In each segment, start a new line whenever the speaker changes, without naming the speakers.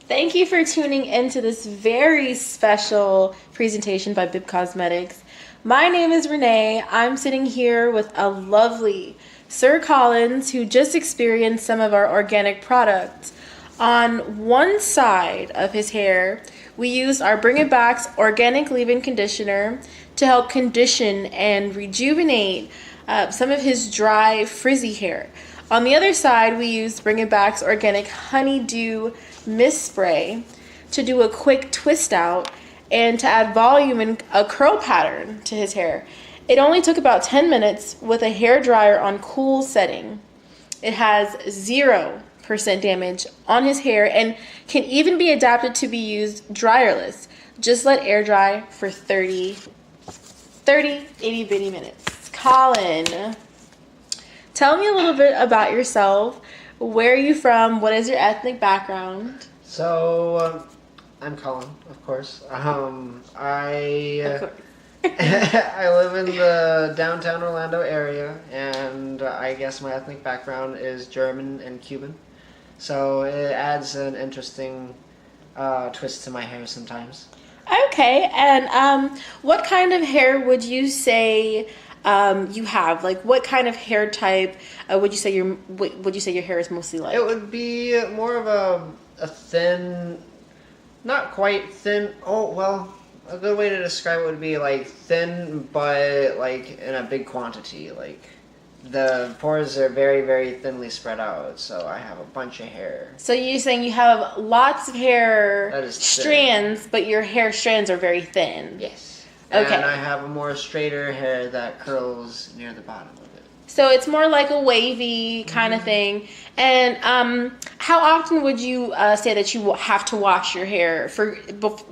Thank you for tuning into this very special presentation by Bib Cosmetics. My name is Renee. I'm sitting here with a lovely Sir Collins who just experienced some of our organic products. On one side of his hair, we used our Bring It Back's organic leave-in conditioner to help condition and rejuvenate some of his dry, frizzy hair. On the other side, we used Bring It Back's organic Honey Dew Mist Spray to do a quick twist out and to add volume and a curl pattern to his hair. It only took about 10 minutes with a hair dryer on cool setting. It has 0% damage on his hair and can even be adapted to be used dryerless. Just let air dry for 30 itty bitty minutes. Colin, tell me a little bit about yourself. Where are you from? What is your ethnic background?
So, I'm Colin, of course. I live in the downtown Orlando area, and I guess my ethnic background is German and Cuban. So it adds an interesting twist to my hair sometimes.
Okay, and what kind of hair would you say you have? Like, what kind of hair type would you say your hair is mostly like?
It would be more of a thin, not quite thin. Oh well, a good way to describe it would be like thin, but like in a big quantity. Like the pores are very, very thinly spread out, so I have a bunch of hair.
So you're saying you have lots of hair
That is
strands,
thin.
but your hair strands are very thin.
Yes.
Okay.
And I have a more straighter hair that curls near the bottom of it.
So it's more like a wavy kind of thing. And how often would you say that you have to wash your hair?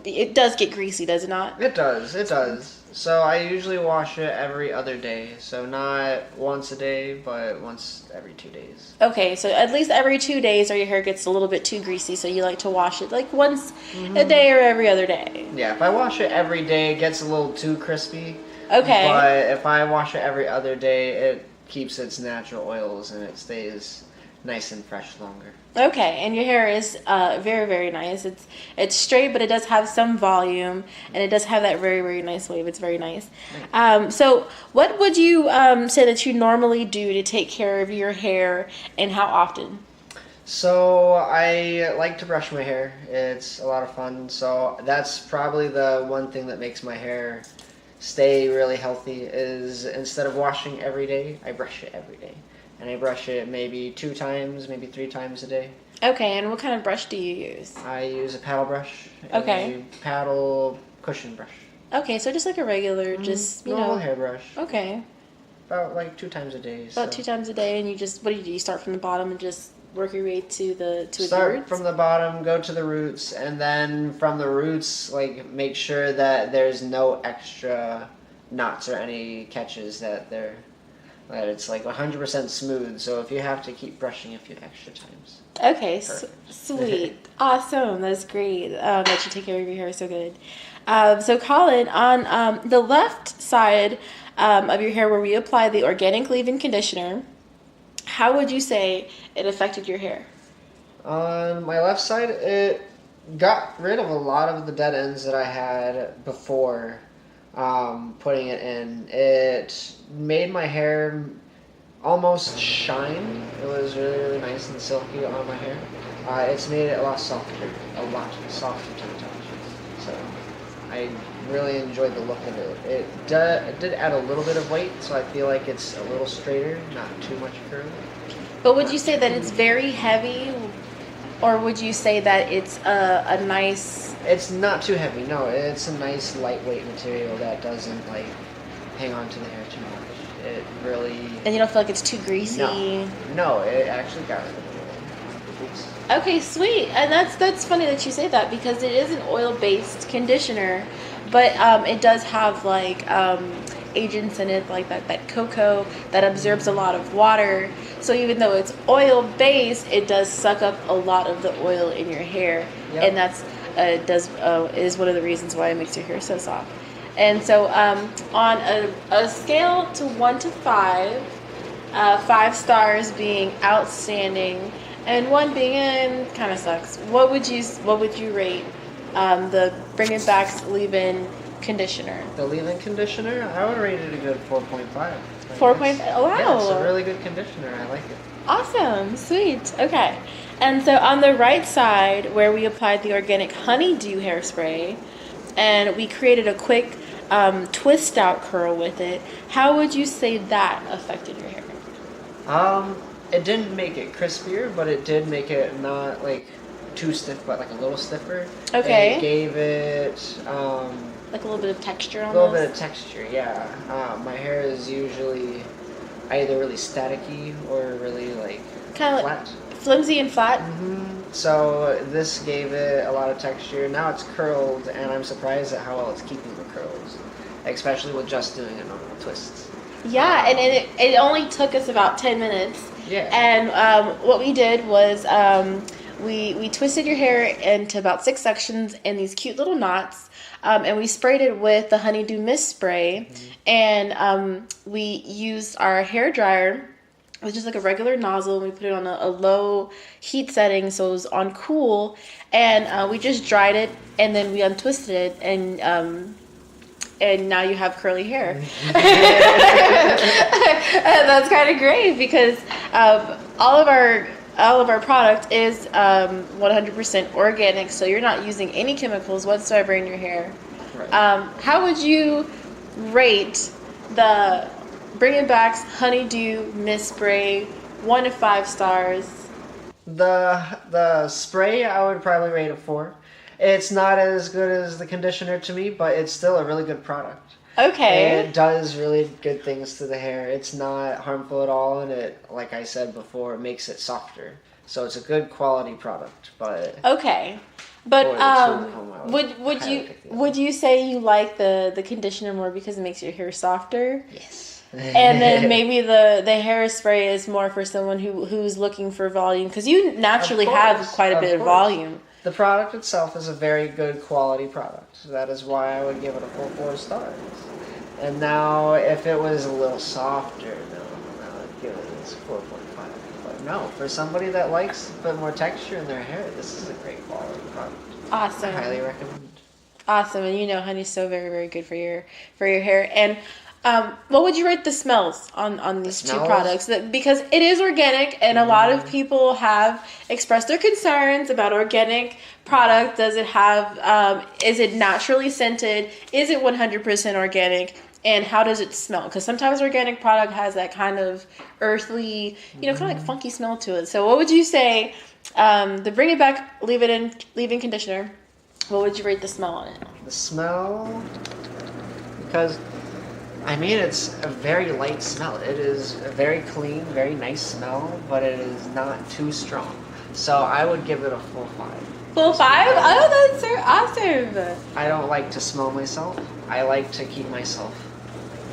It does get greasy, does it not?
It does. It does. So I usually wash it every other day. So not once a day, but once every 2 days.
Okay, so at least every 2 days or your hair gets a little bit too greasy, so you like to wash it like once a day or every other day.
Yeah, if I wash it every day, it gets a little too crispy.
Okay.
But if I wash it every other day, it keeps its natural oils and it stays nice and fresh longer.
Okay, and your hair is very, very nice. It's straight, but it does have some volume, and it does have that very, very nice wave. It's very nice. So what would you say that you normally do to take care of your hair, and how often?
So I like to brush my hair. It's a lot of fun. So that's probably the one thing that makes my hair stay really healthy is instead of washing every day, I brush it every day. And I brush it maybe 2 times, maybe 3 times a day.
Okay, and what kind of brush do you use?
I use a paddle brush.
Okay.
A paddle cushion brush.
Okay, so just like a regular, just, you
normal
know.
hairbrush.
Okay.
About like 2 times a day.
About 2 times a day, and you just, what do? You start from the bottom and just work your way to the roots?
Start from the bottom, go to the roots, and then from the roots, like make sure that there's no extra knots or any catches that it's like 100% smooth. So if you have to keep brushing a few extra times.
Okay, sweet, awesome. That's great that you take care of your hair so good. So Colin, on the left side of your hair where we apply the organic leave-in conditioner, how would you say it affected your hair?
On my left side, it got rid of a lot of the dead ends that I had before putting it in. It made my hair almost shine. It was really, really nice and silky on my hair. It's made it a lot softer to the touch. So I really enjoyed the look of it. It did add a little bit of weight, so I feel like it's a little straighter, not too much curly.
But would you say that it's very heavy, or would you say that it's a nice...
It's not too heavy, no. It's a nice lightweight material that doesn't like hang on to the hair too much. It really...
And you don't feel like it's too greasy?
No, it actually got rid of the grease.
Okay, sweet. And that's funny that you say that because it is an oil-based conditioner, but it does have like agents in it like that cocoa that absorbs a lot of water. So even though it's oil-based, it does suck up a lot of the oil in your hair,
Yep.
and that's is one of the reasons why it makes your hair so soft. And so on a scale to 1 to 5, 5 stars being outstanding, and one being in kind of sucks. What would you rate the Bring It Back's leave-in conditioner?
The leave-in conditioner, I would rate it a good 4.5.
4.5. Oh, wow.
Yeah, it's a really good conditioner. I like it.
Awesome. Sweet. Okay. And so on the right side, where we applied the organic Honey Dew Hairspray, and we created a quick twist out curl with it, how would you say that affected your hair?
It didn't make it crispier, but it did make it not like too stiff, but like a little stiffer.
Okay.
It gave it
like a little bit of texture on
a little bit of texture, yeah. My hair is usually either really staticky or really like
kind of
flat.
Flimsy and flat.
So this gave it a lot of texture. Now it's curled, and I'm surprised at how well it's keeping the curls, especially with just doing a normal twist.
Yeah, and it only took us about 10 minutes.
Yeah.
And what we did was we twisted your hair into about 6 sections in these cute little knots, and we sprayed it with the Honey Dew Mist Spray, and we used our hair dryer. It was just like a regular nozzle, and we put it on a low heat setting, so it was on cool, and we just dried it, and then we untwisted it, and now you have curly hair. And that's kind of great because all of our product is 100% organic, so you're not using any chemicals whatsoever in your hair.
Right.
How would you rate the Bring It Back's Honey Dew Mist Spray 1 to 5 stars?
The spray, I would probably rate a 4. It's not as good as the conditioner to me, but it's still a really good product.
Okay.
And it does really good things to the hair. It's not harmful at all, and it, like I said before, it makes it softer. So it's a good quality product, but
okay. But would you say you like the conditioner more because it makes your hair softer?
Yes.
And then maybe the hairspray is more for someone who's looking for volume, because you naturally have quite a bit of volume.
The product itself is a very good quality product. That is why I would give it a full 4 stars. And now, if it was a little softer, I would give it this 4.5. But no, for somebody that likes a bit more texture in their hair, this is a great quality product.
Awesome.
I highly recommend.
Awesome, and you know honey's so very, very good for your hair. And what would you rate the smells on these two products? Because it is organic, and a lot of people have expressed their concerns about organic product. Does it have, is it naturally scented? Is it 100% organic? And how does it smell? Because sometimes organic product has that kind of earthly, kind of like funky smell to it. So what would you say, the Bring It Back leave-in conditioner, what would you rate the smell on it?
The smell, because it's a very light smell. It is a very clean, very nice smell, but it is not too strong. So I would give it a full 5.
Full 5? Oh, that's so awesome.
I don't like to smell myself. I like to keep myself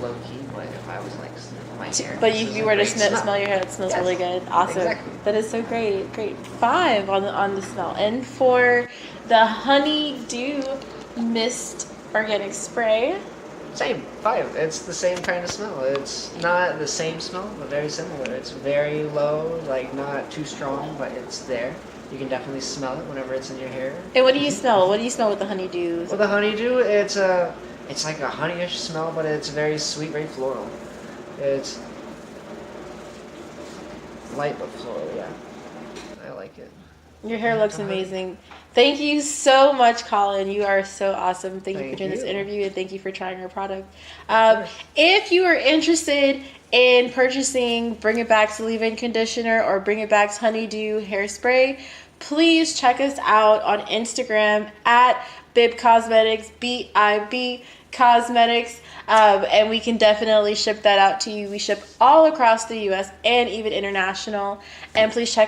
low-key, but if I was like sniffing my hair.
But if you were to smell your hair, it smells really good. Awesome.
Exactly.
That is so great. Great. 5 on the smell. And for the Honey Dew Mist Organic Spray,
same, 5. It's the same kind of smell. It's not the same smell, but very similar. It's very low, like not too strong, but it's there. You can definitely smell it whenever it's in your hair.
And what do you smell? What do you smell with the Honey Dew?
With the Honey Dew, it's like a honeyish smell, but it's very sweet, very floral. It's light but floral, yeah. I like it.
Your hair looks amazing. Thank you so much, Colin. You are so awesome. Thank you for doing this interview, and thank you for trying our product. If you are interested in purchasing Bring It Back's leave-in conditioner or Bring It Back's Honey Dew Hairspray, please check us out on Instagram at Bib Cosmetics, BIB Cosmetics, and we can definitely ship that out to you. We ship all across the U.S. and even international. And please check